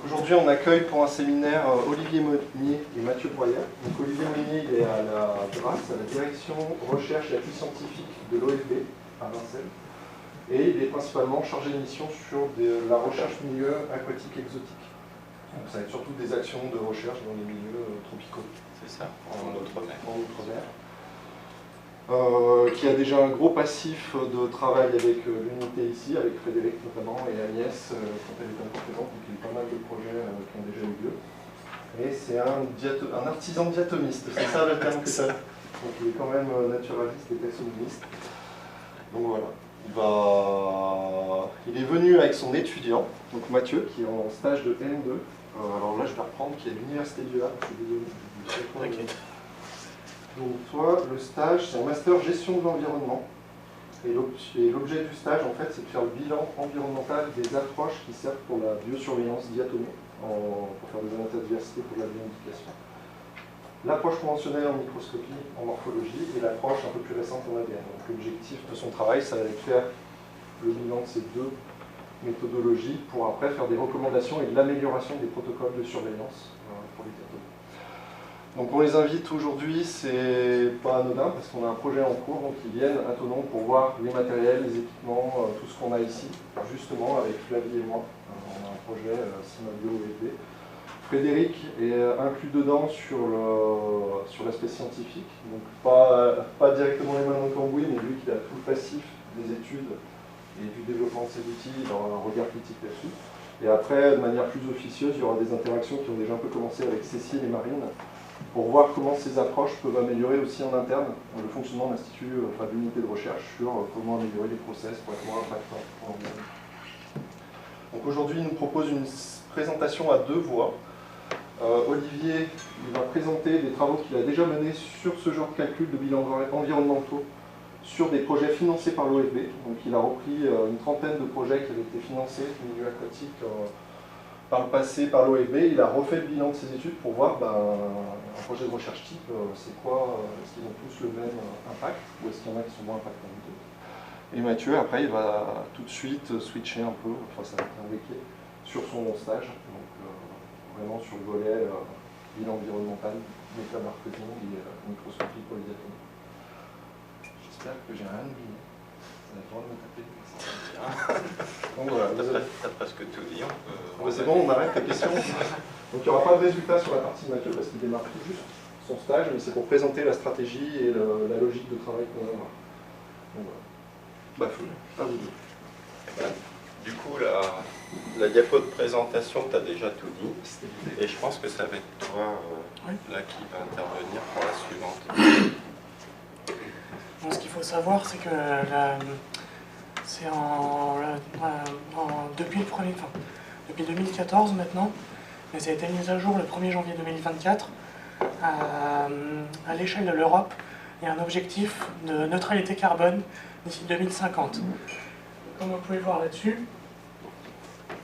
Aujourd'hui, on accueille pour un séminaire Olivier Monnier et Mathieu Broyère. Donc, Olivier Monnier, il est à la DRAS, à la Direction Recherche et Appui Scientifique de l'OFB à Vincennes. Et il est principalement chargé de mission sur la recherche milieu aquatique exotique. Donc, ça va être surtout des actions de recherche dans les milieux tropicaux. C'est ça, en outre-mer. Qui a déjà un gros passif de travail avec l'unité ici, avec Frédéric notamment et Agnès quand elle est encore présente, donc il y a eu pas mal de projets qui ont déjà eu lieu. Et c'est un artisan diatomiste, c'est ça le terme que ça. Donc il est quand même naturaliste et taxonomiste. Donc voilà, il est venu avec son étudiant, donc Mathieu, qui est en stage de M2. Alors là je vais reprendre, qui est à l'Université du Havre, je suis désolé. Okay. Donc toi, le stage, c'est un master gestion de l'environnement. Et l'objet du stage, en fait, c'est de faire le bilan environnemental des approches qui servent pour la biosurveillance diatomée, pour faire des analyses de diversité pour la bioindication. L'approche conventionnelle en microscopie, en morphologie, et l'approche un peu plus récente en ADN. Donc l'objectif de son travail, ça va être de faire le bilan de ces deux méthodologies pour après faire des recommandations et de l'amélioration des protocoles de surveillance pour les diatomées. Donc on les invite aujourd'hui, c'est pas anodin parce qu'on a un projet en cours, donc ils viennent à Thonon pour voir les matériels, les équipements, tout ce qu'on a ici, justement avec Flavie et moi. On a un projet Simabio OFB. Frédéric est inclus dedans sur l'aspect scientifique, donc pas directement les mains dans le cambouis, mais lui qui a tout le passif des études et du développement de ces outils, il aura un regard critique là-dessus. Et après, de manière plus officieuse, il y aura des interactions qui ont déjà un peu commencé avec Cécile et Marine, pour voir comment ces approches peuvent améliorer aussi en interne le fonctionnement de l'Institut, enfin de l'unité de recherche sur comment améliorer les process pour être moins impactants. Donc aujourd'hui, il nous propose une présentation à deux voix. Olivier il va présenter des travaux qu'il a déjà menés sur ce genre de calcul de bilans environnementaux sur des projets financés par l'OFB. Donc il a repris une trentaine de projets qui avaient été financés au milieu aquatique par le passé, par l'OFB, il a refait le bilan de ses études pour voir un projet de recherche type, c'est quoi, est-ce qu'ils ont tous le même impact, ou est-ce qu'il y en a qui sont moins impactants que d'autres. Et Mathieu, après, il va tout de suite switcher un peu, enfin ça va être indiqué, sur son stage, donc vraiment sur le volet bilan environnemental, métamarketing et microscopie polydiatomique. J'espère que j'ai rien oublié. Vous avez le droit de me taper. Donc voilà, t'as presque tout dit. C'est bon, on arrête la question. Donc il n'y aura pas de résultat sur la partie de Mathieu parce qu'il démarre tout juste son stage, mais c'est pour présenter la stratégie et la logique de travail qu'on va avoir. Donc voilà. À vous deux. Du coup, la diapo de présentation, tu as déjà tout dit. Et je pense que ça va être toi là qui va intervenir pour la suivante. Donc, ce qu'il faut savoir, c'est que depuis 2014 maintenant, mais ça a été mis à jour le 1er janvier 2024. À l'échelle de l'Europe, il y a un objectif de neutralité carbone d'ici 2050. Comme vous pouvez le voir là-dessus,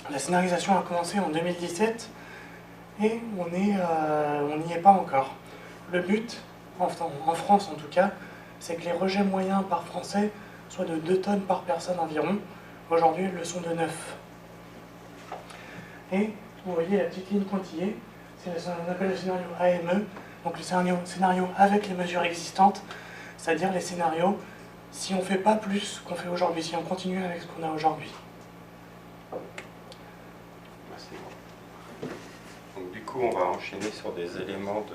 la scénarisation a commencé en 2017 et on n'y est pas encore. Le but, en France en tout cas, c'est que les rejets moyens par Français soient de 2 tonnes par personne environ. Aujourd'hui, ils le sont de 9. Et vous voyez la petite ligne pointillée, c'est ce qu'on appelle le scénario AME, donc le scénario avec les mesures existantes, c'est-à-dire les scénarios si on ne fait pas plus qu'on fait aujourd'hui, si on continue avec ce qu'on a aujourd'hui. Donc du coup, on va enchaîner sur des éléments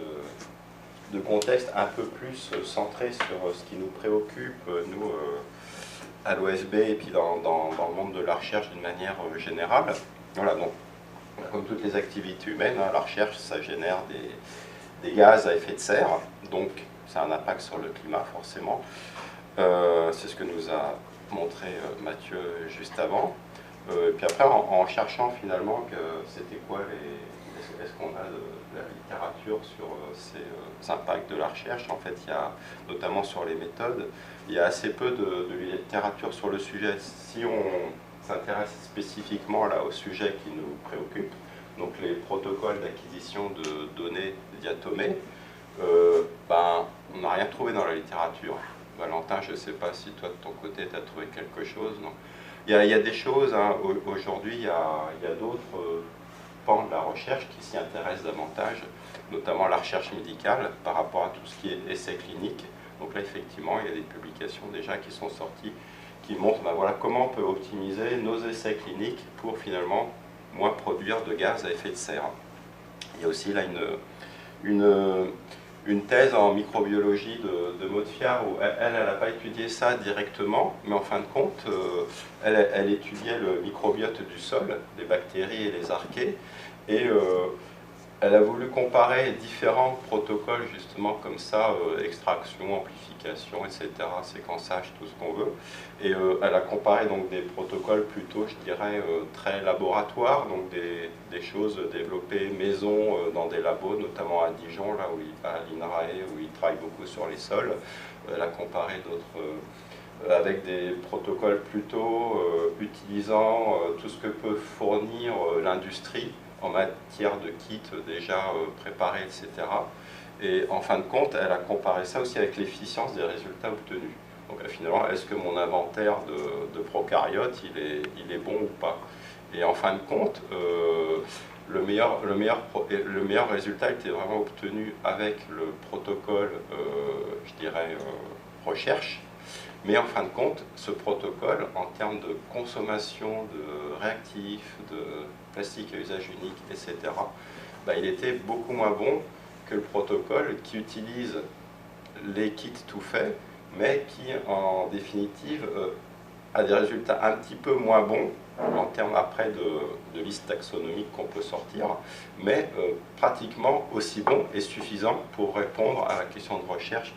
de contexte un peu plus centrés sur ce qui nous préoccupe, nous, à l'OSB et puis dans le monde de la recherche d'une manière générale. Voilà, donc, comme toutes les activités humaines, la recherche, ça génère des gaz à effet de serre, donc ça a un impact sur le climat forcément. C'est ce que nous a montré Mathieu juste avant. Puis après, en cherchant finalement que c'était quoi est-ce qu'on a de la littérature sur ces impacts de la recherche. En fait, il y a, notamment sur les méthodes, il y a assez peu de littérature sur le sujet. Si on s'intéresse spécifiquement là, au sujet qui nous préoccupe, donc les protocoles d'acquisition de données diatomées, on n'a rien trouvé dans la littérature. Valentin, je ne sais pas si toi de ton côté tu as trouvé quelque chose. Non, il y a des choses, hein, aujourd'hui il y a d'autres pans de la recherche qui s'y intéresse davantage, notamment la recherche médicale par rapport à tout ce qui est essais cliniques. Donc là, effectivement, il y a des publications déjà qui sont sorties qui montrent voilà, comment on peut optimiser nos essais cliniques pour finalement moins produire de gaz à effet de serre. Il y a aussi là une thèse en microbiologie de Maud Fiard où elle n'a pas étudié ça directement, mais en fin de compte, elle étudiait le microbiote du sol, les bactéries et les archées, et elle a voulu comparer différents protocoles justement comme ça, extraction, amplification, etc., séquençage, tout ce qu'on veut. Et elle a comparé donc des protocoles plutôt, je dirais, très laboratoires, donc des choses développées maison dans des labos, notamment à Dijon, là où à l'INRAE, où il travaille beaucoup sur les sols. Elle a comparé d'autres avec des protocoles plutôt utilisant tout ce que peut fournir l'industrie en matière de kits déjà préparés, etc. Et en fin de compte, elle a comparé ça aussi avec l'efficience des résultats obtenus. Donc finalement, est-ce que mon inventaire de prokaryotes, il est bon ou pas? Et en fin de compte, le meilleur résultat était vraiment obtenu avec le protocole, je dirais, recherche. Mais en fin de compte, ce protocole, en termes de consommation de réactifs, de plastique à usage unique, etc., il était beaucoup moins bon que le protocole qui utilise les kits tout faits, mais qui, en définitive, a des résultats un petit peu moins bons en termes après de liste taxonomique qu'on peut sortir, mais pratiquement aussi bons et suffisants pour répondre à la question de recherche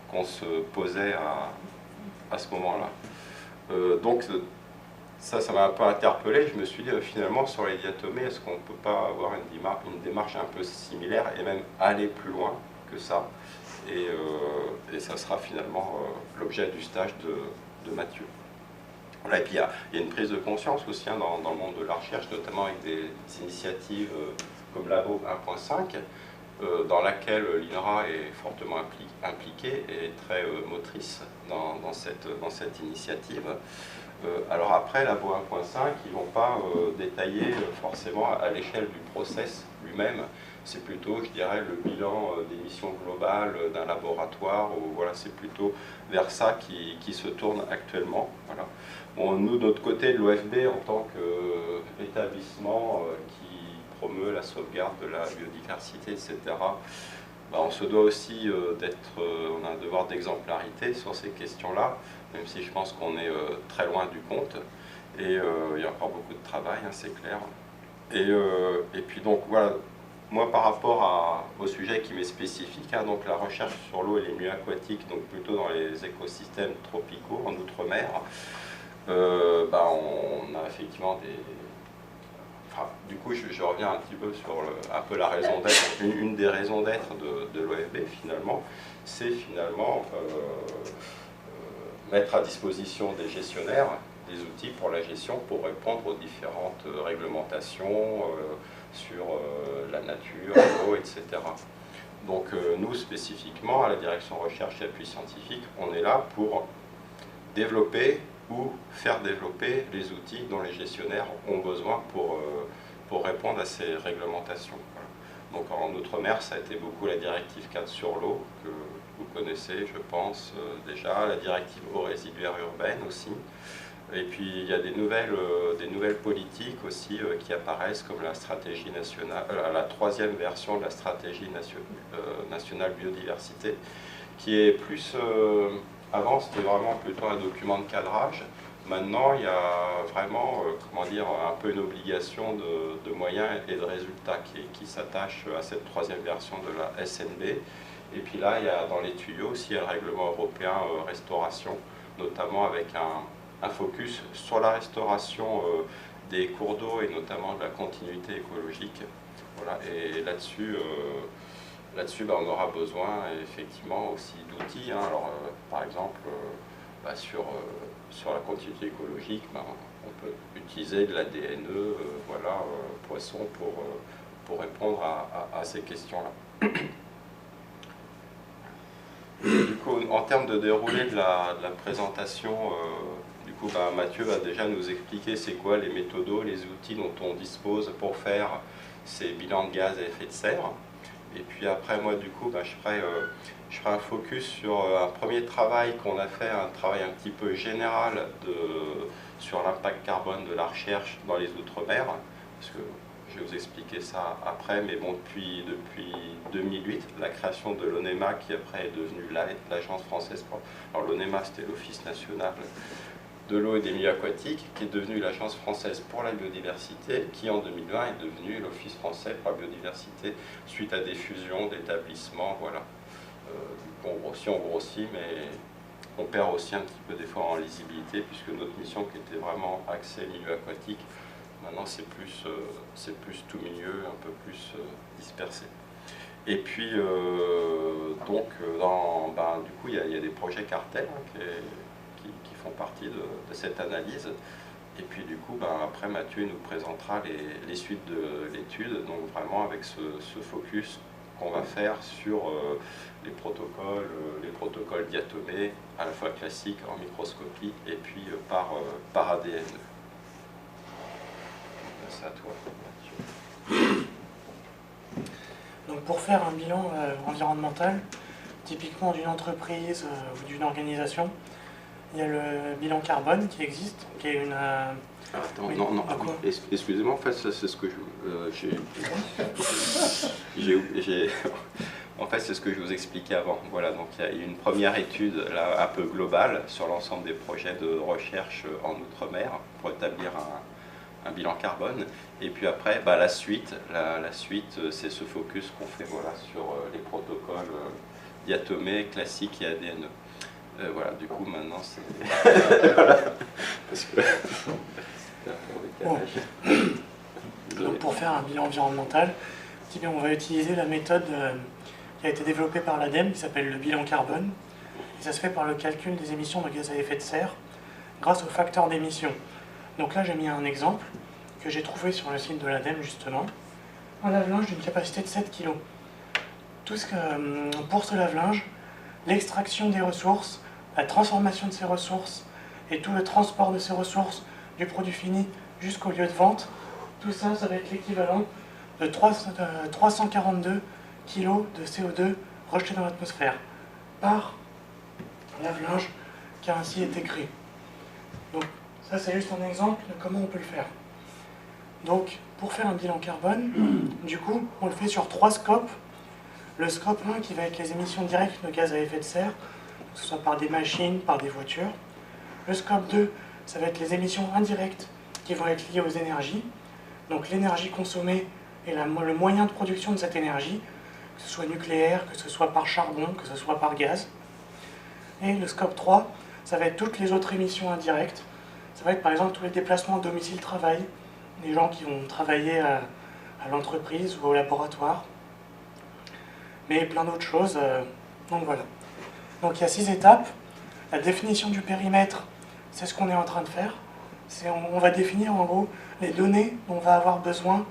qu'on se posait à ce moment-là. Donc ça m'a un peu interpellé. Je me suis dit finalement sur les diatomées, est-ce qu'on ne peut pas avoir une démarche un peu similaire et même aller plus loin que ça, et ça sera finalement l'objet du stage de Mathieu. Voilà, et puis il y a une prise de conscience aussi dans le monde de la recherche, notamment avec des initiatives comme Labo 1.5, dans laquelle l'INRA est fortement impliquée et très motrice dans cette initiative. Alors après, Labo 1.5, ils ne vont pas détailler forcément à l'échelle du process lui-même. C'est plutôt, je dirais, le bilan d'émissions globales d'un laboratoire, ou voilà, c'est plutôt vers ça qui se tourne actuellement. Voilà. Bon, nous, de notre côté de l'OFB, en tant qu'établissement qui promeut la sauvegarde de la biodiversité, etc., on se doit aussi on a un devoir d'exemplarité sur ces questions-là, même si je pense qu'on est très loin du compte, et il y a encore beaucoup de travail, hein, c'est clair. Et puis donc voilà, moi par rapport au sujet qui m'est spécifique, hein, donc la recherche sur l'eau et les milieux aquatiques, donc plutôt dans les écosystèmes tropicaux en outre-mer, on a effectivement du coup, je reviens un petit peu sur un peu la raison d'être. Une des raisons d'être de l'OFB, finalement, c'est finalement mettre à disposition des gestionnaires des outils pour la gestion, pour répondre aux différentes réglementations sur la nature, l'eau, etc. Donc nous, spécifiquement, à la direction recherche et appui scientifique, on est là pour développer ou faire développer les outils dont les gestionnaires ont besoin pour répondre à ces réglementations. Voilà. Donc en Outre-mer, ça a été beaucoup la directive 4 sur l'eau, que vous connaissez, je pense, déjà, la directive eaux résiduaires urbaines aussi. Et puis il y a des nouvelles politiques aussi qui apparaissent, comme la stratégie nationale, la troisième version de la stratégie nationale biodiversité, qui est plus... avant, c'était vraiment plutôt un document de cadrage. Maintenant, il y a vraiment, un peu une obligation de moyens et de résultats qui s'attache à cette troisième version de la SNB. Et puis là, il y a dans les tuyaux aussi le règlement européen restauration, notamment avec un focus sur la restauration des cours d'eau et notamment de la continuité écologique. Voilà. Et là-dessus, on aura besoin effectivement aussi d'outils. Hein. Alors, par exemple, sur la continuité écologique, on peut utiliser de la DNE, poisson, pour répondre à ces questions-là. Du coup, en termes de déroulé de la présentation du coup, Mathieu va déjà nous expliquer c'est quoi les méthodos, les outils dont on dispose pour faire ces bilans de gaz à effet de serre. Et puis après, moi, du coup, je ferai un focus sur un premier travail qu'on a fait, un travail un petit peu général sur l'impact carbone de la recherche dans les Outre-mer, parce que je vais vous expliquer ça après, mais bon, depuis 2008, la création de l'ONEMA, qui après est devenue l'Agence française pour... Alors l'ONEMA, c'était l'Office national de l'eau et des milieux aquatiques, qui est devenue l'Agence française pour la biodiversité, qui en 2020 est devenue l'Office français pour la biodiversité, suite à des fusions d'établissements, voilà. On grossit, mais on perd aussi un petit peu des fois en lisibilité, puisque notre mission qui était vraiment axée milieu aquatique, maintenant c'est plus tout milieu, un peu plus dispersé. Et puis, donc, du coup, il y a des projets cartels qui font partie de cette analyse. Et puis, du coup, après, Mathieu nous présentera les suites de l'étude, donc vraiment avec ce focus qu'on va faire sur les protocoles diatomés, à la fois classiques en microscopie et puis par ADN. C'est à toi, Mathieu. Donc pour faire un bilan environnemental, typiquement d'une entreprise ou d'une organisation, il y a le bilan carbone qui existe, qui est une... Attends, oui, non, excusez-moi, en fait, c'est ce que en fait, c'est ce que je vous expliquais avant. Voilà, donc il y a une première étude là, un peu globale sur l'ensemble des projets de recherche en Outre-mer pour établir un bilan carbone. Et puis après, la suite, c'est ce focus qu'on fait voilà, sur les protocoles diatomés, classiques et ADN. Voilà, du coup, maintenant, c'est... voilà. Parce que... Bon. Donc pour faire un bilan environnemental, on va utiliser la méthode qui a été développée par l'ADEME, qui s'appelle le bilan carbone. Et ça se fait par le calcul des émissions de gaz à effet de serre grâce au facteur d'émission. Donc là, j'ai mis un exemple que j'ai trouvé sur le site de l'ADEME, justement. Un lave-linge d'une capacité de 7 kg. Pour ce lave-linge, l'extraction des ressources, la transformation de ces ressources et tout le transport de ces ressources du produit fini jusqu'au lieu de vente, tout ça, ça va être l'équivalent de 342 kg de CO2 rejetés dans l'atmosphère par lave-linge qui a ainsi été créé. Donc ça, c'est juste un exemple de comment on peut le faire. Donc, pour faire un bilan carbone, du coup, on le fait sur 3 scopes. Le scope 1 qui va être les émissions directes de gaz à effet de serre, que ce soit par des machines, par des voitures. Le scope 2, ça va être les émissions indirectes qui vont être liées aux énergies. Donc l'énergie consommée et le moyen de production de cette énergie, que ce soit nucléaire, que ce soit par charbon, que ce soit par gaz. Et le scope 3, ça va être toutes les autres émissions indirectes. Ça va être par exemple tous les déplacements domicile-travail, des gens qui vont travailler à l'entreprise ou au laboratoire, mais plein d'autres choses. Donc voilà. Donc il y a 6 étapes. La définition du périmètre, c'est ce qu'on est en train de faire. On va définir en gros les données dont on va avoir besoin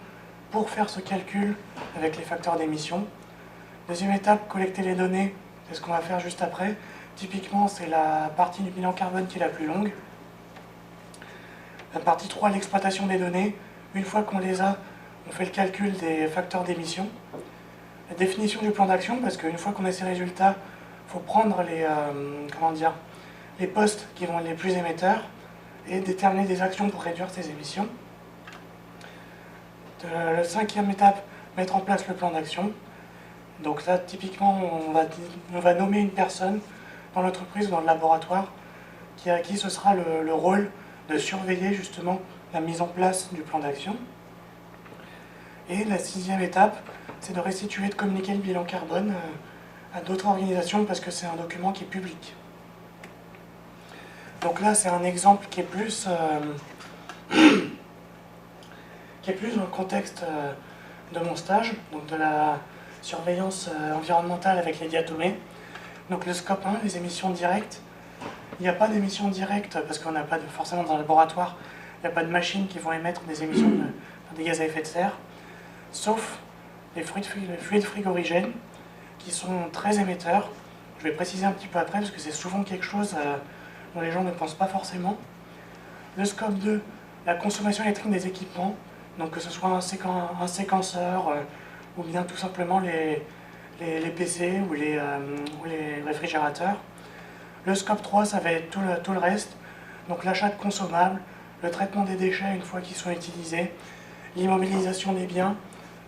pour faire ce calcul avec les facteurs d'émission. Deuxième étape, collecter les données, c'est ce qu'on va faire juste après. Typiquement, c'est la partie du bilan carbone qui est la plus longue. La partie 3, l'exploitation des données. Une fois qu'on les a, on fait le calcul des facteurs d'émission. La définition du plan d'action, parce qu'une fois qu'on a ces résultats, il faut prendre les postes qui vont être les plus émetteurs et déterminer des actions pour réduire ces émissions. La 5e étape, mettre en place le plan d'action. Donc là, typiquement, on va nommer une personne dans l'entreprise ou dans le laboratoire à qui ce sera le rôle de surveiller justement la mise en place du plan d'action. Et la 6e étape, c'est de restituer, de communiquer le bilan carbone à d'autres organisations parce que c'est un document qui est public. Donc là, c'est un exemple qui est plus dans le contexte de mon stage, donc de la surveillance environnementale avec les diatomées. Donc le scope 1, les émissions directes. Il n'y a pas d'émissions directes parce qu'on n'a pas forcément dans le laboratoire, il n'y a pas de machines qui vont émettre des émissions de gaz à effet de serre, sauf les fluides frigorigènes qui sont très émetteurs. Je vais préciser un petit peu après parce que c'est souvent quelque chose dont les gens ne pensent pas forcément. Le scope 2, la consommation électrique des équipements, donc que ce soit un séquenceur ou bien tout simplement les PC ou les réfrigérateurs. Le scope 3, ça va être tout le reste, donc l'achat de consommables, le traitement des déchets une fois qu'ils sont utilisés, l'immobilisation des biens,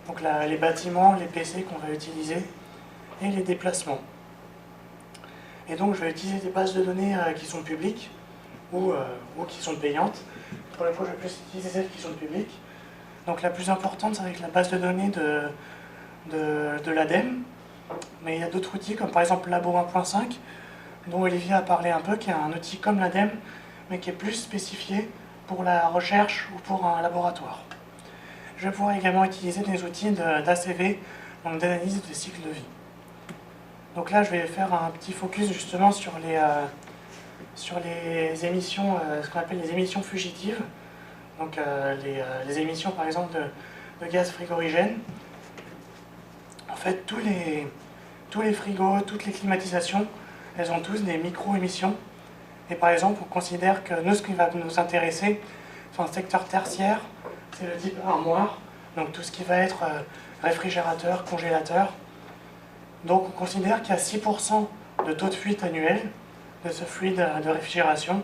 donc les bâtiments, les PC qu'on va utiliser, et les déplacements. Et donc je vais utiliser des bases de données qui sont publiques ou qui sont payantes. Pour la fois, je vais plus utiliser celles qui sont publiques. Donc la plus importante, c'est avec la base de données de l'ADEME. Mais il y a d'autres outils, comme par exemple Labo 1.5, dont Olivier a parlé un peu, qui est un outil comme l'ADEME, mais qui est plus spécifié pour la recherche ou pour un laboratoire. Je vais pouvoir également utiliser des outils d'ACV, donc d'analyse de cycle de vie. Donc là, je vais faire un petit focus justement sur les émissions, ce qu'on appelle les émissions fugitives, donc les émissions par exemple de gaz frigorigène. En fait, tous les frigos, toutes les climatisations, elles ont tous des micro-émissions. Et par exemple, on considère que nous, ce qui va nous intéresser, sur un secteur tertiaire, c'est le type armoire, donc tout ce qui va être réfrigérateur, congélateur. Donc on considère qu'il y a 6% de taux de fuite annuel de ce fluide de réfrigération.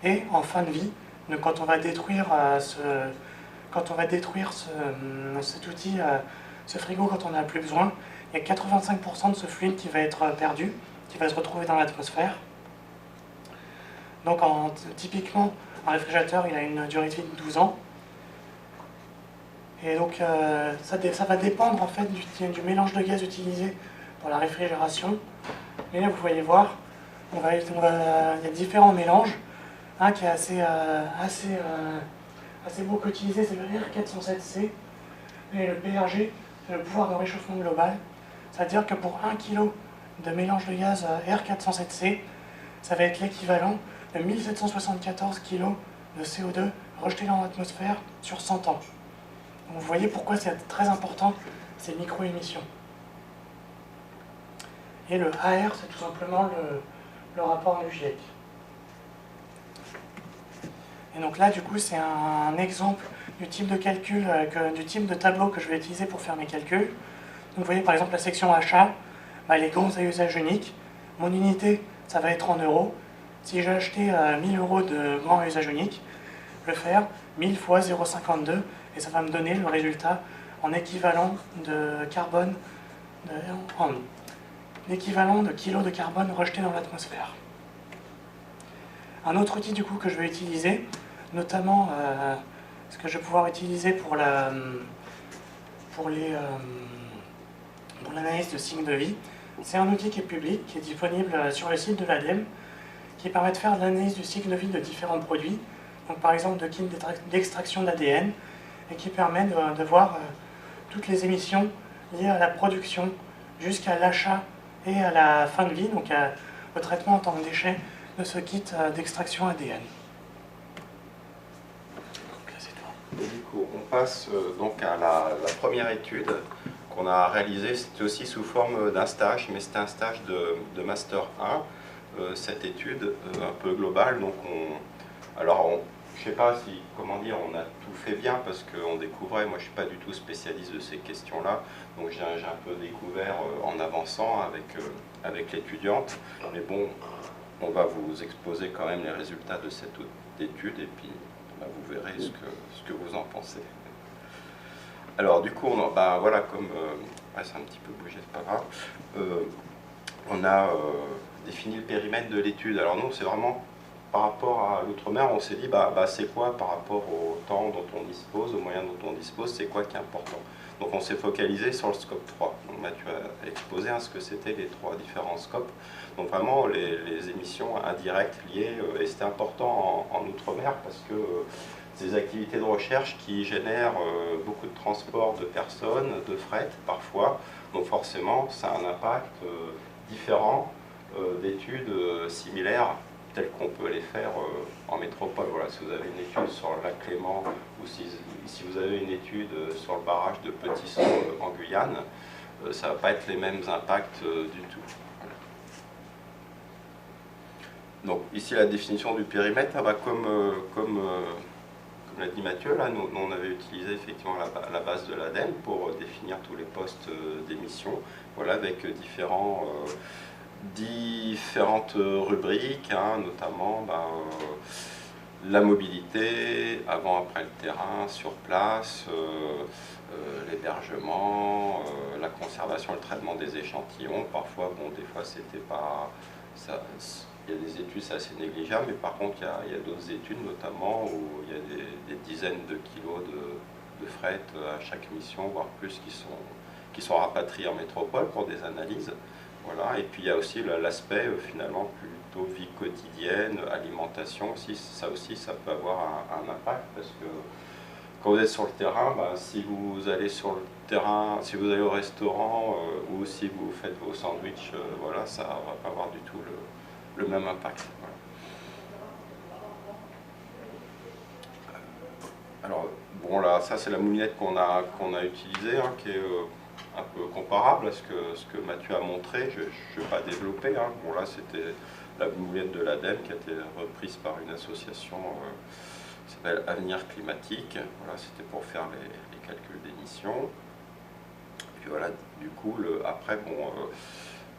Et en fin de vie, donc quand on va détruire cet outil, ce frigo quand on n'en a plus besoin, il y a 85% de ce fluide qui va être perdu, qui va se retrouver dans l'atmosphère. Donc typiquement, un réfrigérateur, il a une durée de vie de 12 ans. Et donc ça va dépendre en fait du mélange de gaz utilisé pour la réfrigération. Et là, vous voyez voir, il y a différents mélanges. Un qui est assez beaucoup utilisé, c'est le R407C. Et le PRG, c'est le pouvoir de réchauffement global. C'est-à-dire que pour 1 kg de mélange de gaz R407C, ça va être l'équivalent de 1774 kg de CO2 rejetés dans l'atmosphère sur 100 ans. Donc vous voyez pourquoi c'est très important, ces micro-émissions. Et le AR, c'est tout simplement le rapport du GIEC. Et donc là, du coup, c'est un exemple du type de calcul, du type de tableau que je vais utiliser pour faire mes calculs. Donc vous voyez par exemple la section achat, les gants à usage unique. Mon unité, ça va être en euros. Si j'ai acheté 1000 euros de gants à usage unique, je vais faire 1000 fois 0,52 et ça va me donner le résultat en équivalent de carbone, l'équivalent de kilos de carbone rejeté dans l'atmosphère. Un autre outil du coup que je vais utiliser, notamment ce que je vais pouvoir utiliser pour l'analyse de cycle de vie, c'est un outil qui est public, qui est disponible sur le site de l'ADEME, qui permet de faire l'analyse du cycle de vie de différents produits, donc par exemple de kits d'extraction d'ADN, et qui permet de voir toutes les émissions liées à la production jusqu'à l'achat et à la fin de vie, donc au traitement en tant que déchet de ce kit d'extraction ADN. Et du coup, on passe donc à la première étude qu'on a réalisée. C'était aussi sous forme d'un stage, mais c'était un stage de Master 1, cette étude un peu globale. Donc je ne sais pas si, comment dire, on a tout fait bien parce qu'on découvrait, moi je ne suis pas du tout spécialiste de ces questions-là, donc j'ai un peu découvert en avançant avec l'étudiante. Mais bon, on va vous exposer quand même les résultats de cette étude et puis vous verrez ce que vous en pensez. Alors du coup, voilà, comme c'est un petit peu bougé, c'est pas grave, on a défini le périmètre de l'étude. Alors nous, c'est vraiment par rapport à l'outre-mer, on s'est dit, c'est quoi par rapport au temps dont on dispose, aux moyens dont on dispose, c'est quoi qui est important. Donc on s'est focalisé sur le scope 3. Donc Mathieu a exposé ce que c'était les 3 différents scopes. Donc vraiment les émissions indirectes liées, et c'était important en outre-mer parce que c'est des activités de recherche qui génèrent beaucoup de transport de personnes, de fret parfois. Donc forcément, ça a un impact différent d'études similaires telles qu'on peut les faire en métropole. Voilà, si vous avez une étude sur le lac Clément ou si vous avez une étude sur le barrage de Petit-Saut en Guyane, ça ne va pas être les mêmes impacts du tout. Donc ici la définition du périmètre, comme l'a dit Mathieu, là, nous on avait utilisé effectivement la base de l'ADEME pour définir tous les postes d'émission, voilà, avec différentes rubriques, hein, notamment la mobilité, avant-après le terrain, sur place, l'hébergement, la conservation, le traitement des échantillons. Parfois, bon, des fois c'était pas... il y a des études assez négligeables, mais par contre il y a d'autres études notamment où il y a des dizaines de kilos de fret à chaque mission, voire plus, qui sont rapatriés en métropole pour des analyses. Voilà. Et puis il y a aussi l'aspect finalement plutôt vie quotidienne, alimentation aussi. Ça peut avoir un impact, parce que quand vous êtes sur le terrain, si vous allez sur le terrain, si vous allez au restaurant ou si vous faites vos sandwichs, voilà, ça ne va pas avoir du tout le même impact. Voilà. Alors, bon là, ça c'est la moulinette qu'on a utilisée, hein, qui est un peu comparable à ce que Mathieu a montré. Je ne vais pas développer. Hein. Bon là, c'était la moulinette de l'ADEME qui a été reprise par une association qui s'appelle Avenir Climatique. Voilà, c'était pour faire les calculs d'émissions. Puis voilà, du coup, après, bon,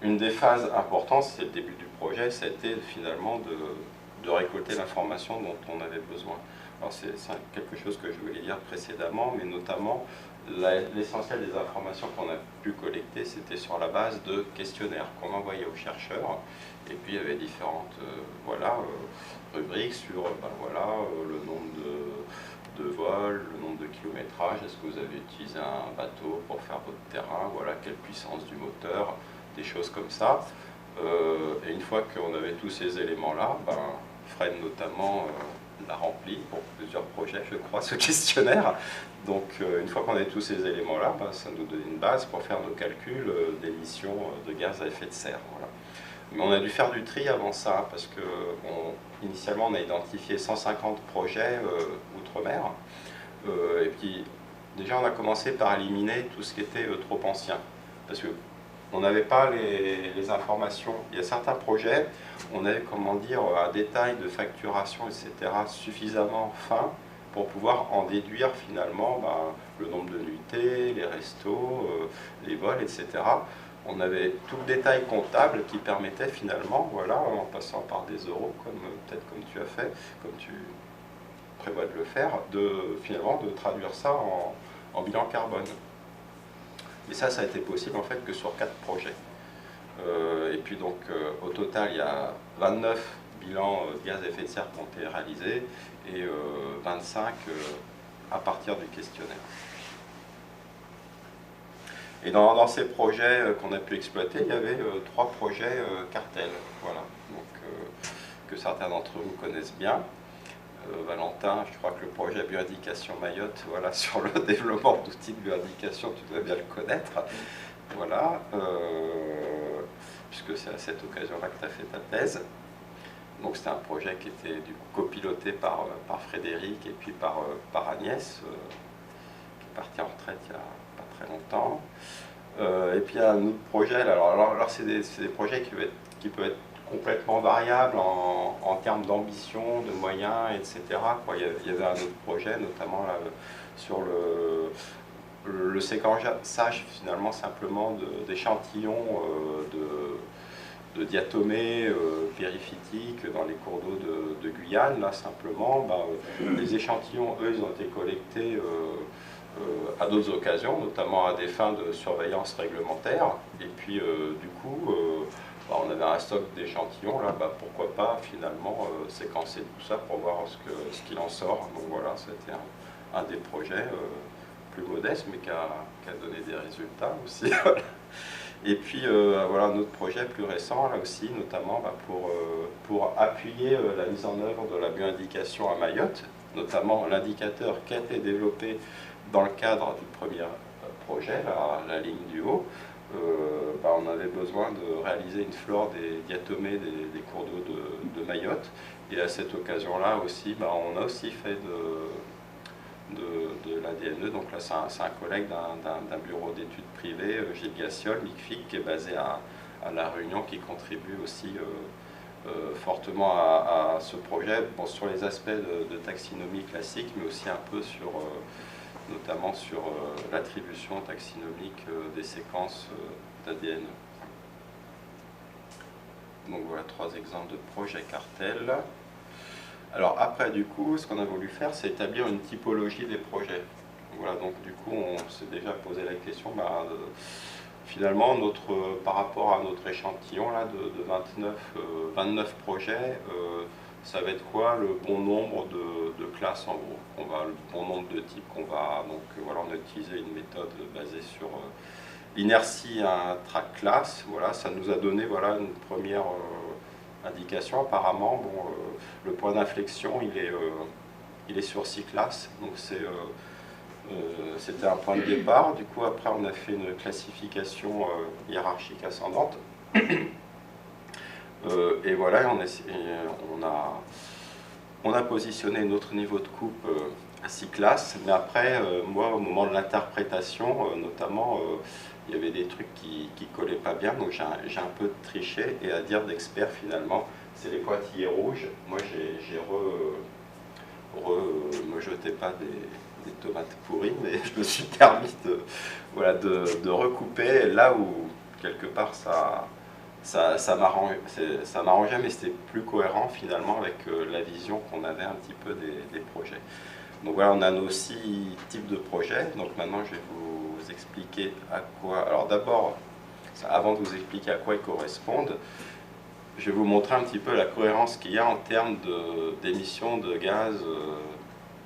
une des phases importantes, c'est le début du projet, c'était finalement de récolter l'information dont on avait besoin. Alors c'est quelque chose que je voulais dire précédemment, mais notamment l'essentiel des informations qu'on a pu collecter, c'était sur la base de questionnaires qu'on envoyait aux chercheurs. Et puis il y avait différentes rubriques sur le nombre de vols, le nombre de kilométrages, est-ce que vous avez utilisé un bateau pour faire votre terrain, voilà, quelle puissance du moteur, des choses comme ça. Et une fois qu'on avait tous ces éléments-là, Fred notamment l'a rempli pour plusieurs projets, je crois, ce questionnaire. Donc une fois qu'on avait tous ces éléments-là, ça nous donnait une base pour faire nos calculs d'émissions de gaz à effet de serre. Voilà. Mais on a dû faire du tri avant ça, parce que initialement on a identifié 150 projets outre-mer. Et puis déjà on a commencé par éliminer tout ce qui était trop ancien. Parce que on n'avait pas les informations. Il y a certains projets, on avait, comment dire, un détail de facturation, etc. suffisamment fin pour pouvoir en déduire finalement le nombre de nuitées, les restos, les vols, etc. On avait tout le détail comptable qui permettait finalement, voilà, en passant par des euros, peut-être comme tu as fait, comme tu prévois de le faire, finalement de traduire ça en bilan carbone. Et ça a été possible en fait que sur 4 projets. Et puis donc au total il y a 29 bilans de gaz à effet de serre qui ont été réalisés et 25 à partir du questionnaire. Et dans ces projets qu'on a pu exploiter, il y avait 3 projets cartels, voilà, donc, que certains d'entre vous connaissent bien. Valentin, je crois que le projet bioindication Mayotte, voilà, sur le développement d'outils de bioindication, tu dois bien le connaître. Voilà, puisque c'est à cette occasion-là que tu as fait ta thèse. Donc c'était un projet qui était du coup copiloté par Frédéric et puis par Agnès, qui est partie en retraite il n'y a pas très longtemps. Et puis il y a un autre projet, alors c'est des projets qui peuvent être complètement variable en termes d'ambition, de moyens, etc. Il y avait un autre projet, notamment là, sur le séquençage finalement simplement d'échantillons de diatomées périphytiques dans les cours d'eau de Guyane. Là simplement, les échantillons, eux, ils ont été collectés à d'autres occasions, notamment à des fins de surveillance réglementaire. Et puis du coup, on avait un stock d'échantillons, là, pourquoi pas finalement séquencer tout ça pour voir ce qu'il en sort. Donc voilà, c'était un des projets plus modestes, mais qui a donné des résultats aussi. Et puis voilà un autre projet plus récent, là aussi, notamment pour appuyer la mise en œuvre de la bioindication à Mayotte, notamment l'indicateur qui a été développé dans le cadre du premier projet, la ligne du haut. On avait besoin de réaliser une flore des diatomées des cours d'eau de Mayotte. Et à cette occasion-là aussi, on a aussi fait de l'ADNE. Donc là, c'est un collègue d'un bureau d'études privées, Gilles Gassiol, MICFIC, qui est basé à La Réunion, qui contribue aussi fortement à ce projet, bon, sur les aspects de taxinomie classique, mais aussi un peu sur, notamment sur l'attribution taxinomique des séquences d'ADN. Donc voilà 3 exemples de projets cartels. Alors après, du coup, ce qu'on a voulu faire, c'est établir une typologie des projets. Voilà, donc du coup, on s'est déjà posé la question, finalement, par rapport à notre échantillon là, de 29 projets, ça va être quoi le bon nombre de classes en gros, le bon nombre de types qu'on va, donc voilà, on a utilisé une méthode basée sur l'inertie intra-classe, voilà, ça nous a donné voilà, une première indication. Apparemment, bon, le point d'inflexion, il est sur 6 classes, donc c'était un point de départ. Du coup, après, on a fait une classification hiérarchique ascendante. Et voilà, on a positionné notre niveau de coupe à 6 classes. Mais après, moi, au moment de l'interprétation, notamment, il y avait des trucs qui collaient pas bien. Donc, j'ai un peu triché. Et à dire d'expert, finalement, c'est les pointillés rouges. Moi, me jetais pas des tomates pourries, mais je me suis permis de recouper là où, quelque part, ça m'arrangeait, mais c'était plus cohérent finalement avec la vision qu'on avait un petit peu des projets. Donc voilà, on a nos 6 types de projets. Donc maintenant, je vais vous expliquer à quoi... Alors d'abord, avant de vous expliquer à quoi ils correspondent, je vais vous montrer un petit peu la cohérence qu'il y a en termes d'émissions de gaz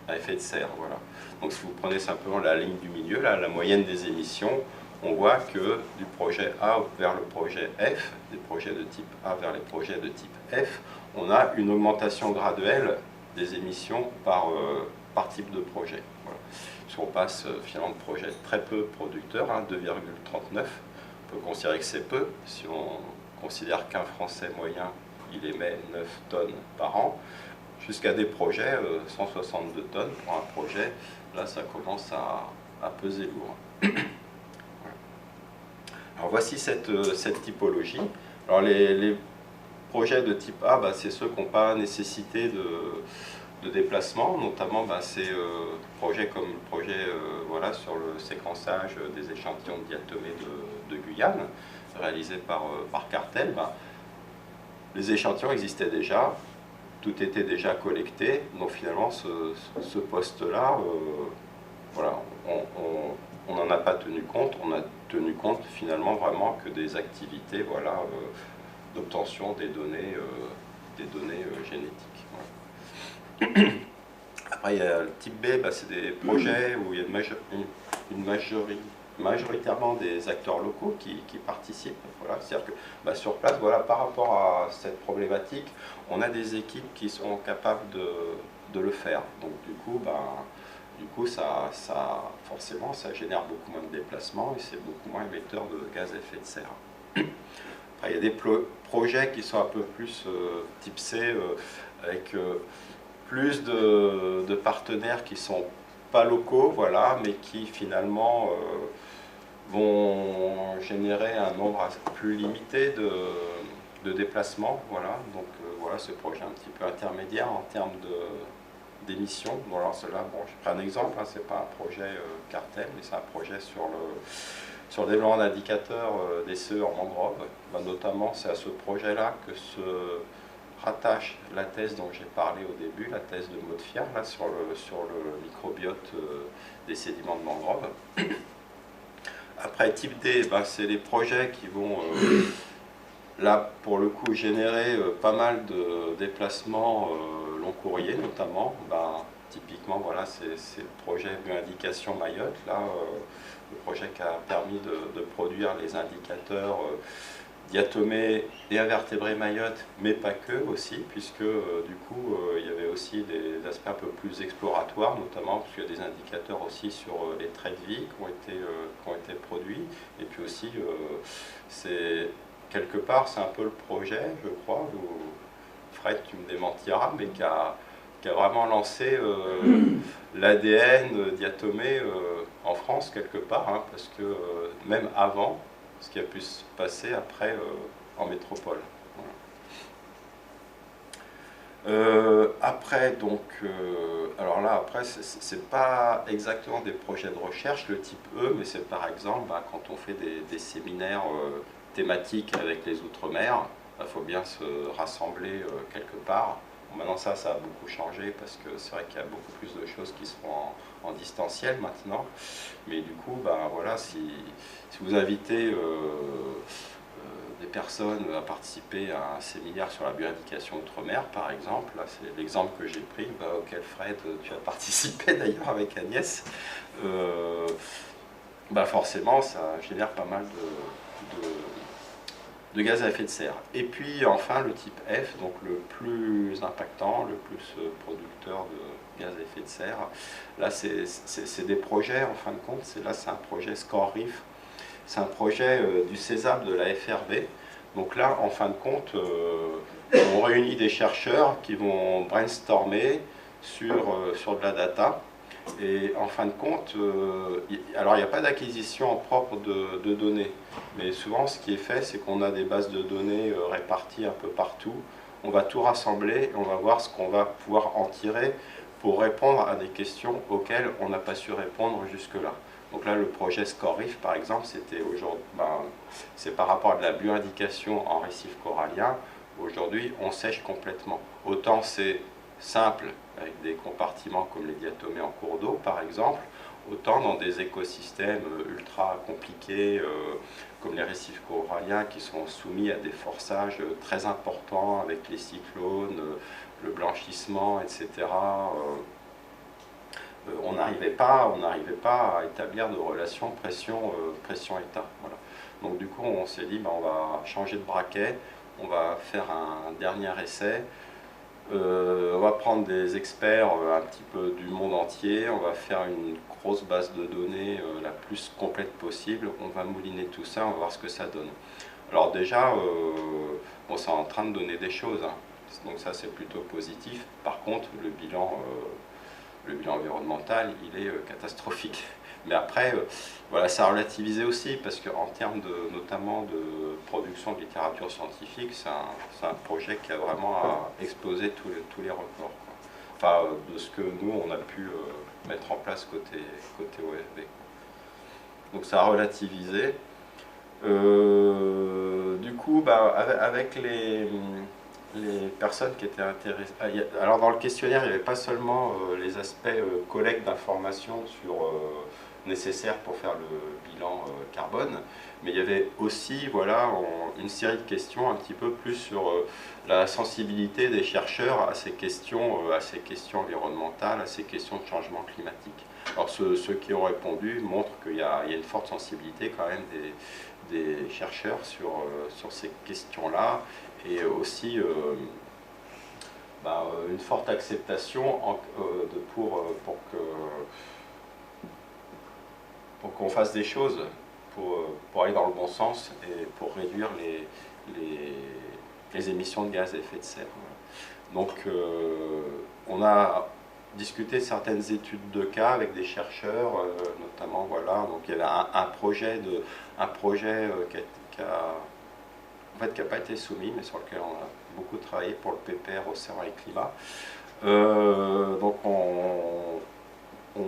à effet de serre. Voilà. Donc si vous prenez simplement la ligne du milieu, là, la moyenne des émissions, on voit que du projet A vers le projet F, des projets de type A vers les projets de type F, on a une augmentation graduelle des émissions par type de projet. Voilà. Si on passe finalement de projets très peu producteurs, hein, 2,39, on peut considérer que c'est peu. Si on considère qu'un Français moyen, il émet 9 tonnes par an, jusqu'à des projets, 162 tonnes pour un projet, là ça commence à peser lourd. Alors voici cette typologie. Alors les projets de type A, c'est ceux qui n'ont pas nécessité de déplacement, notamment c'est projets comme le projet voilà, sur le séquençage des échantillons de diatomées de Guyane, réalisé par Cartel. Les échantillons existaient déjà, tout était déjà collecté, donc finalement ce poste-là, voilà, on n'en a pas tenu compte, on a tenu compte finalement vraiment que des activités voilà, d'obtention des données génétiques. Voilà. Après, il y a le type B, c'est des projets où il y a majoritairement des acteurs locaux qui participent. Voilà. C'est-à-dire que sur place, voilà, par rapport à cette problématique, on a des équipes qui sont capables de le faire. Donc du coup, forcément, ça génère beaucoup moins de déplacements et c'est beaucoup moins émetteur de gaz à effet de serre. Après, il y a des projets qui sont un peu plus type C, avec plus de partenaires qui ne sont pas locaux, voilà, mais qui finalement vont générer un nombre plus limité de déplacements. Voilà. Donc voilà, ce projet un petit peu intermédiaire en termes d'émissions. Bon, alors cela, je prends un exemple, hein, c'est pas un projet cartel, mais c'est un projet sur le développement d'indicateurs des CE en mangrove. Notamment, c'est à ce projet-là que se rattache la thèse dont j'ai parlé au début, la thèse de Maudefiard, là, sur le microbiote des sédiments de mangrove. Après, type D, c'est les projets qui vont, là, pour le coup, générer pas mal de déplacements long courrier, notamment. Typiquement, voilà, c'est le projet Bioindication Mayotte, là, le projet qui a permis de produire les indicateurs diatomées et invertébrés Mayotte, mais pas que aussi, puisque du coup, il y avait aussi des aspects un peu plus exploratoires, notamment parce qu'il y a des indicateurs aussi sur les traits de vie qui ont été produits, et puis aussi, quelque part, c'est un peu le projet, je crois, Fred, tu me démentiras, mais qui a vraiment lancé l'ADN diatomé en France, quelque part, hein, parce que même avant, ce qui a pu se passer après en métropole. Voilà. Après, donc, alors là, après, c'est pas exactement des projets de recherche, le type E, mais c'est par exemple, quand on fait des séminaires thématiques avec les Outre-mer, il faut bien se rassembler quelque part. Bon, maintenant, ça a beaucoup changé parce que c'est vrai qu'il y a beaucoup plus de choses qui seront en distanciel maintenant. Mais du coup, voilà, si vous invitez des personnes à participer à un séminaire sur la bioéducation outre-mer, par exemple. Là, c'est l'exemple que j'ai pris, auquel Fred, tu as participé d'ailleurs avec Agnès. Forcément, ça génère pas mal de gaz à effet de serre. Et puis enfin, le type F, donc le plus impactant, le plus producteur de gaz à effet de serre. Là, c'est des projets, en fin de compte, là, c'est un projet SCORE-RIF. C'est un projet du CESAP de la FRB. Donc là, en fin de compte, on réunit des chercheurs qui vont brainstormer sur de la data. Et en fin de compte, alors il n'y a pas d'acquisition en propre de données. Mais souvent, ce qui est fait, c'est qu'on a des bases de données réparties un peu partout. On va tout rassembler et on va voir ce qu'on va pouvoir en tirer pour répondre à des questions auxquelles on n'a pas su répondre jusque-là. Donc là, le projet SCORE-RIF, par exemple, c'était aujourd'hui, c'est par rapport à de la bioindication en récif corallien. Aujourd'hui, on sèche complètement. Autant c'est simple, avec des compartiments comme les diatomées en cours d'eau, par exemple, autant dans des écosystèmes ultra compliqués, comme les récifs coralliens, qui sont soumis à des forçages très importants, avec les cyclones, le blanchissement, etc., on n'arrivait pas à établir de relation pression-état. Voilà. Donc du coup, on s'est dit, on va changer de braquet, on va faire un dernier essai, on va prendre des experts un petit peu du monde entier, on va faire une grosse base de données la plus complète possible, on va mouliner tout ça, on va voir ce que ça donne. Alors déjà, c'est en train de donner des choses, hein. Donc ça c'est plutôt positif. Par contre, le bilan environnemental, il est catastrophique. Mais après, voilà, ça a relativisé aussi, parce qu'en termes notamment de production de littérature scientifique, c'est un projet qui a vraiment explosé tous les records, quoi. Enfin, de ce que nous, on a pu mettre en place côté OFB. Donc ça a relativisé. Du coup, avec les personnes qui étaient intéressées. Alors dans le questionnaire, il n'y avait pas seulement les aspects collecte d'informations nécessaires pour faire le bilan carbone, mais il y avait aussi une série de questions un petit peu plus sur la sensibilité des chercheurs à ces questions environnementales, à ces questions de changement climatique. Alors ceux qui ont répondu montrent qu'il y a une forte sensibilité quand même des chercheurs sur ces questions-là, et aussi une forte acceptation pour qu'on fasse des choses pour aller dans le bon sens et pour réduire les émissions de gaz à effet de serre. Donc on a discuté certaines études de cas avec des chercheurs, notamment donc il y avait un projet qui n'a pas été soumis, mais sur lequel on a beaucoup travaillé pour le PPR Océan et Climat. Donc on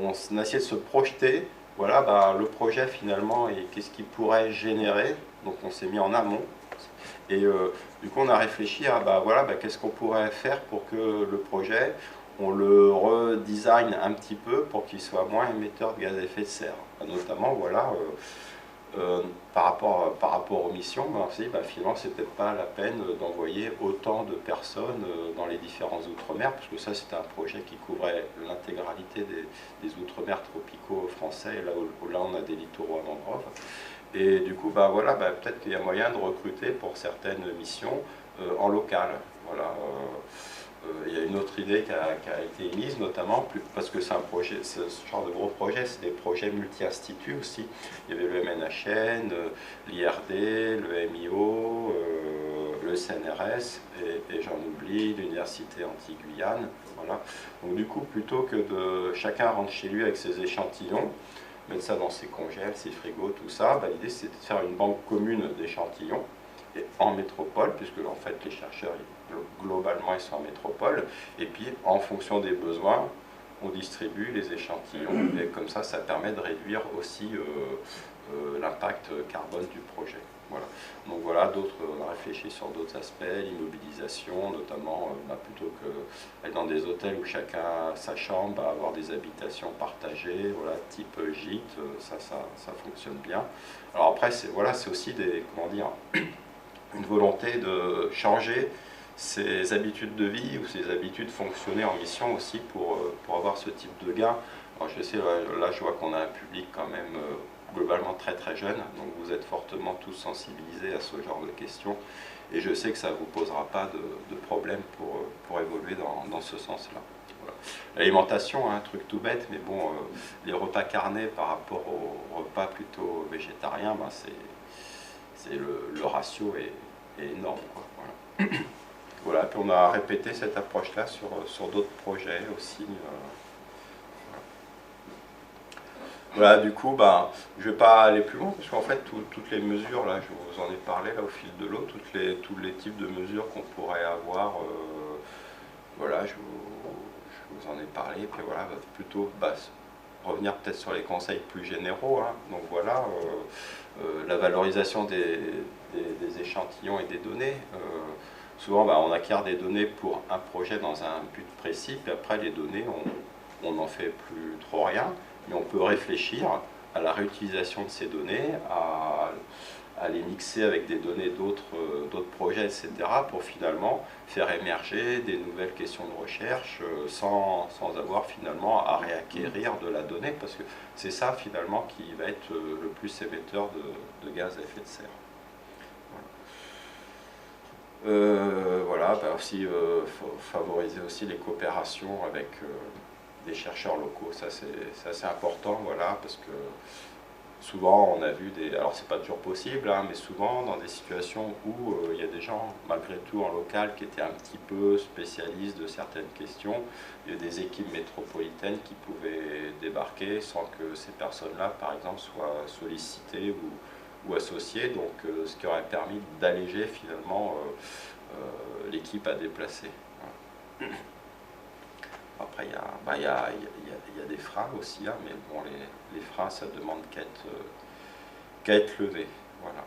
a essayé de se projeter, le projet finalement, et qu'est-ce qu'il pourrait générer. Donc on s'est mis en amont, et du coup on a réfléchi à qu'est-ce qu'on pourrait faire pour que le projet, on le redesign un petit peu pour qu'il soit moins émetteur de gaz à effet de serre. Notamment, par rapport aux missions, finalement, c'est peut-être pas la peine d'envoyer autant de personnes dans les différents outre-mer, parce que ça, c'était un projet qui couvrait l'intégralité des outre-mer tropicaux français, là où on a des littoraux à mangrove. Et du coup, peut-être qu'il y a moyen de recruter pour certaines missions en local. Voilà. Il y a une autre idée qui a été émise, notamment parce que c'est un projet, ce genre de gros projet, c'est des projets multi-instituts aussi. Il y avait le MNHN, l'IRD, le MIO, le CNRS, et j'en oublie, l'Université Antilles-Guyane. Voilà. Donc du coup, plutôt que de chacun rentre chez lui avec ses échantillons, mettre ça dans ses congèles, ses frigos, tout ça, l'idée c'est de faire une banque commune d'échantillons en métropole, puisque en fait les chercheurs, globalement, ils sont en métropole, et puis en fonction des besoins, on distribue les échantillons, et comme ça permet de réduire aussi l'impact carbone du projet. Voilà. Donc voilà, on a réfléchi sur d'autres aspects, l'immobilisation, notamment plutôt que être dans des hôtels où chacun a sa chambre, avoir des habitations partagées, voilà, type gîte, ça fonctionne bien. Alors après, c'est aussi une volonté de changer ses habitudes de vie ou ses habitudes de fonctionner en mission aussi pour avoir ce type de gain. Alors je sais, là je vois qu'on a un public quand même globalement très très jeune, donc vous êtes fortement tous sensibilisés à ce genre de questions et je sais que ça ne vous posera pas de problème pour évoluer dans ce sens-là. Voilà. L'alimentation, un truc tout bête, mais bon, les repas carnés par rapport aux repas plutôt végétariens, le ratio est énorme, quoi. Voilà. Voilà, puis on a répété cette approche-là sur d'autres projets aussi. Voilà, du coup, je ne vais pas aller plus loin, parce qu'en fait, toutes les mesures, là, je vous en ai parlé là, au fil de l'eau, tous les types de mesures qu'on pourrait avoir, voilà, je vous en ai parlé, et puis voilà, plutôt revenir peut-être sur les conseils plus généraux. Hein. Donc voilà, la valorisation des échantillons et des données. Souvent, on acquiert des données pour un projet dans un but précis, puis après, les données, on n'en fait plus trop rien. Mais on peut réfléchir à la réutilisation de ces données, à les mixer avec des données d'autres projets, etc., pour finalement faire émerger des nouvelles questions de recherche sans avoir finalement à réacquérir de la donnée, parce que c'est ça finalement qui va être le plus émetteur de gaz à effet de serre. Voilà, aussi favoriser aussi les coopérations avec des chercheurs locaux, ça c'est assez important, voilà, parce que souvent on a vu alors c'est pas toujours possible, hein, mais souvent dans des situations où il y a des gens malgré tout en local qui étaient un petit peu spécialistes de certaines questions, il y a des équipes métropolitaines qui pouvaient débarquer sans que ces personnes-là par exemple soient sollicitées ou associées, donc ce qui aurait permis d'alléger finalement l'équipe à déplacer. Voilà. Après, il y a des freins aussi, hein, mais bon, les freins, ça demande qu'à être levé. Voilà.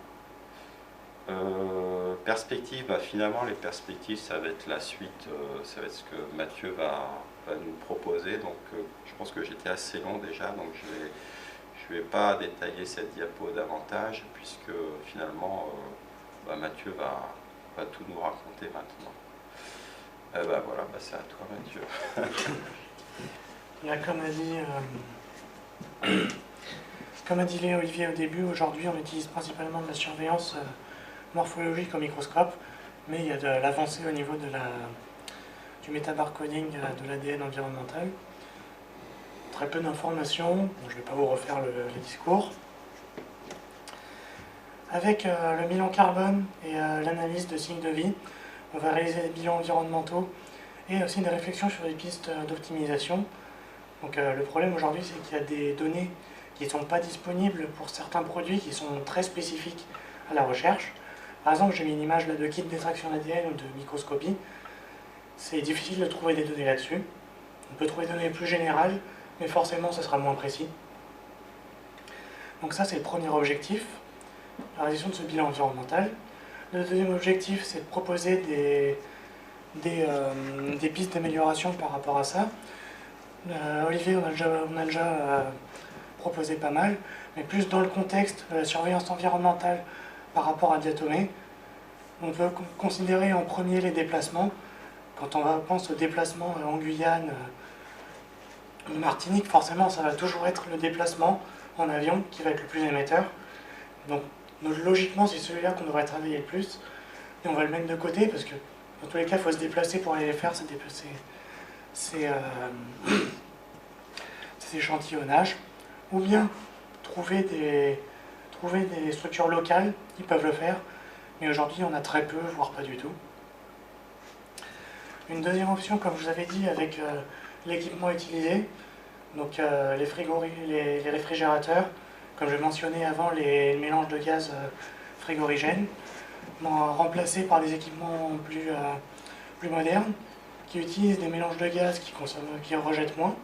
Perspectives, finalement, les perspectives, ça va être la suite, ça va être ce que Mathieu va nous proposer. Donc, je pense que j'étais assez long déjà, donc je vais pas détailler cette diapo davantage, puisque finalement, Mathieu va tout nous raconter maintenant. Voilà, c'est à toi Mathieu. Là, comme a dit Olivier au début, aujourd'hui on utilise principalement de la surveillance morphologique au microscope, mais il y a de l'avancée au niveau du métabarcoding de l'ADN environnemental. Très peu d'informations, bon, je ne vais pas vous refaire le discours. Avec le bilan carbone et l'analyse de cycle de vie, on va réaliser des bilans environnementaux et aussi des réflexions sur des pistes d'optimisation. Donc le problème aujourd'hui, c'est qu'il y a des données qui ne sont pas disponibles pour certains produits qui sont très spécifiques à la recherche. Par exemple, j'ai mis une image là, de kit d'extraction d'ADN ou de microscopie. C'est difficile de trouver des données là-dessus. On peut trouver des données plus générales, mais forcément, ça sera moins précis. Donc ça, c'est le premier objectif, la réalisation de ce bilan environnemental. Le deuxième objectif, c'est de proposer des pistes d'amélioration par rapport à ça. Olivier, on a déjà proposé pas mal, mais plus dans le contexte de la surveillance environnementale par rapport à Diatomée. On peut considérer en premier les déplacements. Quand on pense aux déplacements en Guyane, en Martinique, forcément, ça va toujours être le déplacement en avion qui va être le plus émetteur. Donc logiquement, c'est celui-là qu'on devrait travailler le plus, et on va le mettre de côté parce que dans tous les cas, il faut se déplacer pour aller faire ces échantillonnages, ou bien trouver des structures locales qui peuvent le faire, mais aujourd'hui, on a très peu, voire pas du tout. Une deuxième option, comme je vous avais dit, avec l'équipement utilisé, donc les réfrigérateurs, comme je mentionnais avant, les mélanges de gaz frigorigènes. remplacés par des équipements plus modernes, qui utilisent des mélanges de gaz qui rejettent moins.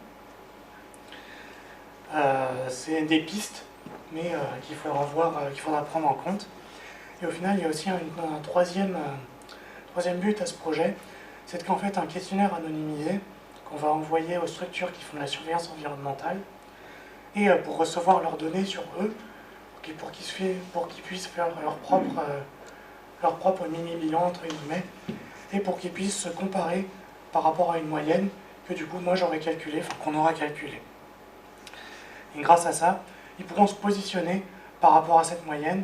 C'est des pistes, mais qu'il faudra prendre en compte. Et au final, il y a aussi un troisième but à ce projet, c'est qu'en fait un questionnaire anonymisé qu'on va envoyer aux structures qui font de la surveillance environnementale, et pour recevoir leurs données sur eux, pour qu'ils puissent faire leur propre mini-bilan, entre guillemets, et pour qu'ils puissent se comparer par rapport à une moyenne que du coup moi j'aurais calculé, enfin qu'on aura calculé. Et grâce à ça, ils pourront se positionner par rapport à cette moyenne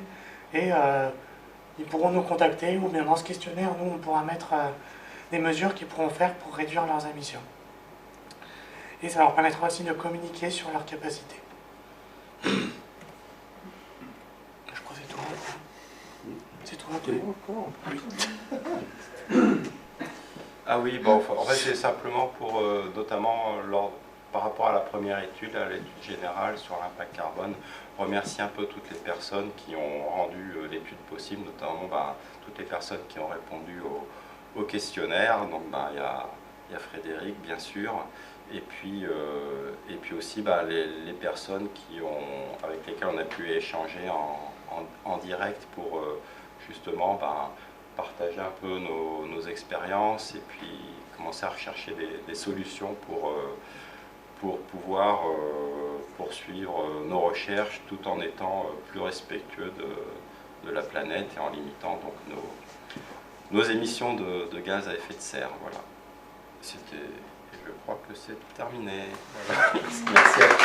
et ils pourront nous contacter, ou bien dans ce questionnaire, nous on pourra mettre des mesures qu'ils pourront faire pour réduire leurs émissions. Et ça leur permettra aussi de communiquer sur leurs capacités. Je crois que c'est tout. C'est tout. C'est bon encore. Oui. Ah oui, bon, en fait c'est simplement pour, notamment par rapport à la première étude, à l'étude générale sur l'impact carbone, remercier un peu toutes les personnes qui ont rendu l'étude possible, notamment toutes les personnes qui ont répondu au questionnaire. Donc il y a Frédéric bien sûr, et puis aussi les personnes avec lesquelles on a pu échanger en direct pour justement partager un peu nos expériences et puis commencer à rechercher des solutions pour pouvoir poursuivre nos recherches tout en étant plus respectueux de la planète et en limitant donc nos émissions de gaz à effet de serre. Voilà. Je crois que c'est terminé. Voilà. Merci à tous.